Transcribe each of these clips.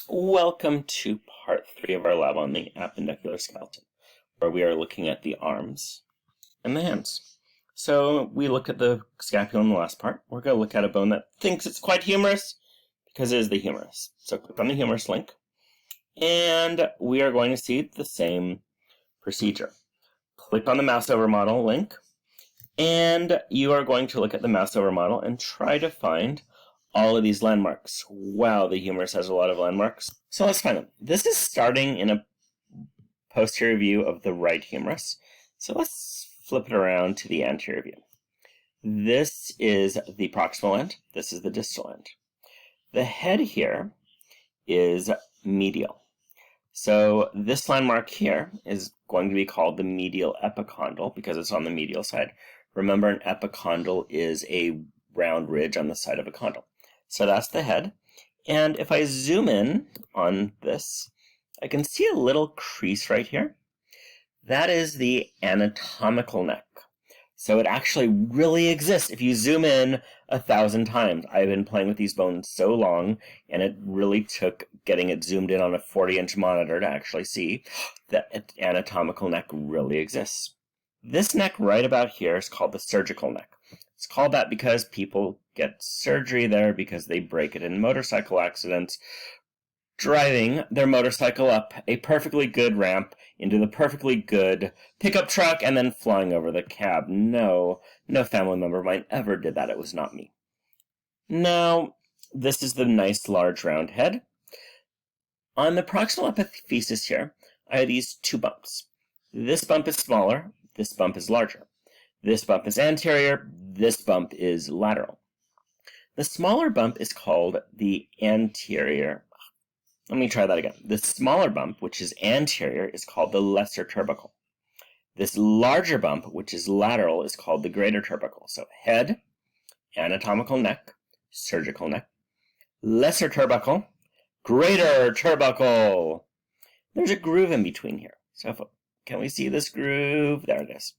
Welcome to part 3 of our lab on the appendicular skeleton, where we are looking at the arms and the hands. So we looked at the scapula in the last part. We're going to look at a bone that thinks it's quite humerus because it is the humerus. So click on the humerus link, and we are going to see the same procedure. Click on the mouse over model link, and you are going to look at the mouse over model and try to find all of these landmarks. Wow, the humerus has a lot of landmarks. So let's find them. This is starting in a posterior view of the right humerus. So let's flip it around to the anterior view. This is the proximal end. This is the distal end. The head here is medial. So this landmark here is going to be called the medial epicondyle because it's on the medial side. Remember, an epicondyle is a round ridge on the side of a condyle. So that's the head. And if I zoom in on this, I can see a little crease right here. That is the anatomical neck. So it actually really exists. If you zoom in 1,000 times, I've been playing with these bones so long, and it really took getting it zoomed in on a 40-inch monitor to actually see that anatomical neck really exists. This neck right about here is called the surgical neck. It's called that because people get surgery there because they break it in motorcycle accidents, driving their motorcycle up a perfectly good ramp into the perfectly good pickup truck and then flying over the cab. No family member of mine ever did that. It was not me. Now, this is the nice large round head. On the proximal epiphysis here, I have these two bumps. This bump is smaller, this bump is larger. This bump is anterior, this bump is lateral. The smaller bump is called the anterior. Let me try that again. The smaller bump, which is anterior, is called the lesser tubercle. This larger bump, which is lateral, is called the greater tubercle. So head, anatomical neck, surgical neck, lesser tubercle, greater tubercle. There's a groove in between here. So can we see this groove? There it is.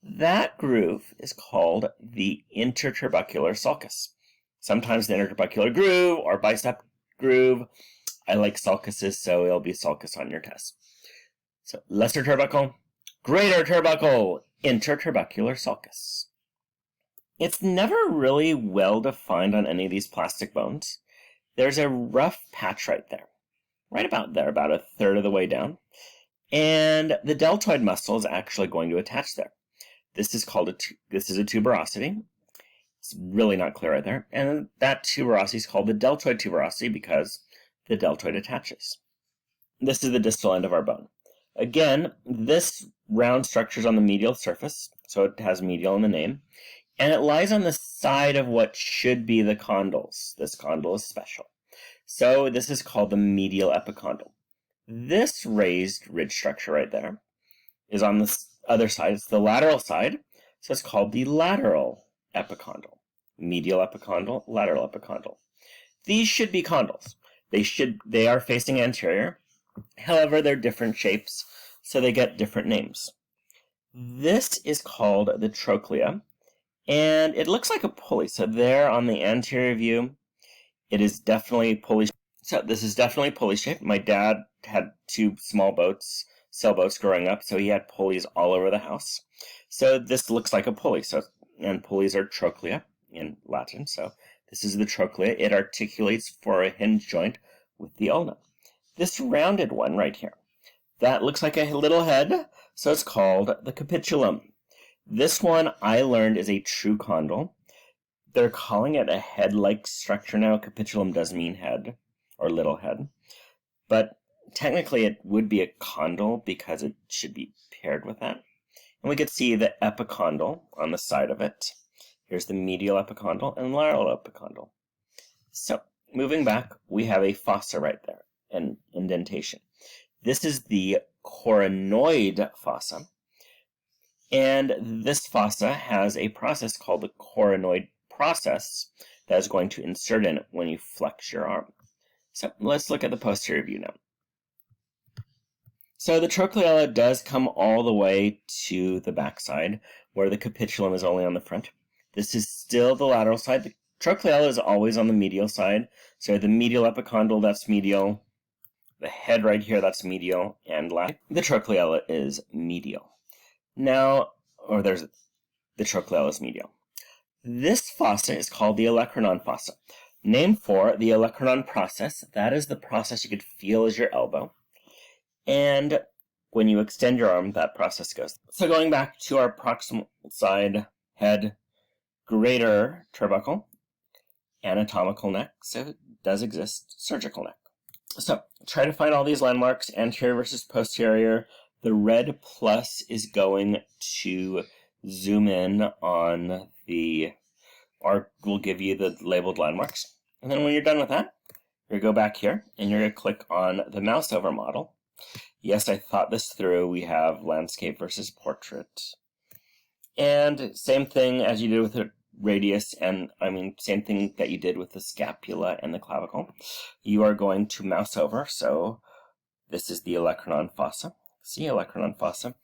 That groove is called the intertubercular sulcus. Sometimes the intertubercular groove or bicep groove. I like sulcuses, so it'll be sulcus on your test. So lesser tubercle, greater tubercle, intertubercular sulcus. It's never really well defined on any of these plastic bones. There's a rough patch right there, right about there, about a third of the way down. And the deltoid muscle is actually going to attach there. This is called this is a tuberosity. It's really not clear right there. And that tuberosity is called the deltoid tuberosity because the deltoid attaches. This is the distal end of our bone. Again, this round structure is on the medial surface, so it has medial in the name, and it lies on the side of what should be the condyles. This condyle is special. So this is called the medial epicondyle. This raised ridge structure right there is on the other side. It's the lateral side, so it's called the lateral epicondyle. Medial epicondyle, lateral epicondyle. These should be condyles. They are facing anterior. However, they're different shapes, so they get different names. This is called the trochlea, and it looks like a pulley. So there on the anterior view, it is definitely pulley. So this is definitely pulley shaped. My dad had two small boats, sailboats growing up, so he had pulleys all over the house. So this looks like a pulley. And pulleys are trochlea in Latin. So this is the trochlea. It articulates for a hinge joint with the ulna. This rounded one right here, that looks like a little head, so it's called the capitulum. This one I learned is a true condyle. They're calling it a head-like structure now. Capitulum does mean head or little head, but technically it would be a condyle because it should be paired with that. And we could see the epicondyle on the side of it. Here's the medial epicondyle and lateral epicondyle. So moving back, we have a fossa right there, an indentation. This is the coronoid fossa. And this fossa has a process called the coronoid process that is going to insert in it when you flex your arm. So let's look at the posterior view now. So the trochleella does come all the way to the backside, where the capitulum is only on the front. This is still the lateral side. The trochleella is always on the medial side. So the medial epicondyle, that's medial. the head right here, that's medial, and the trochleella is medial. Now, or there's the trochleella is medial. This fossa is called the olecranon fossa. Name for the olecranon process. That is the process you could feel as your elbow. And when you extend your arm, that process goes. So going back to our proximal side head, greater turbuckle, anatomical neck, so it does exist, surgical neck. So try to find all these landmarks, anterior versus posterior. The red plus is going to zoom in on or will give you the labeled landmarks. And then when you're done with that, you're going to go back here and you're going to click on the mouse over model. Yes, I thought this through. We have landscape versus portrait. And same thing as you did with the radius, and same thing that you did with the scapula and the clavicle. You are going to mouse over. So this is the olecranon fossa. See, olecranon fossa.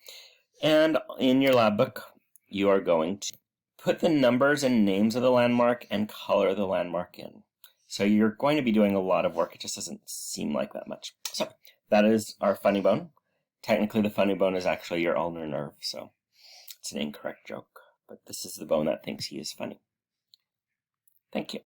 And in your lab book, you are going to put the numbers and names of the landmark and color the landmark in. So you're going to be doing a lot of work. It just doesn't seem like that much. So that is our funny bone. Technically, the funny bone is actually your ulnar nerve, so it's an incorrect joke. But this is the bone that thinks he is funny. Thank you.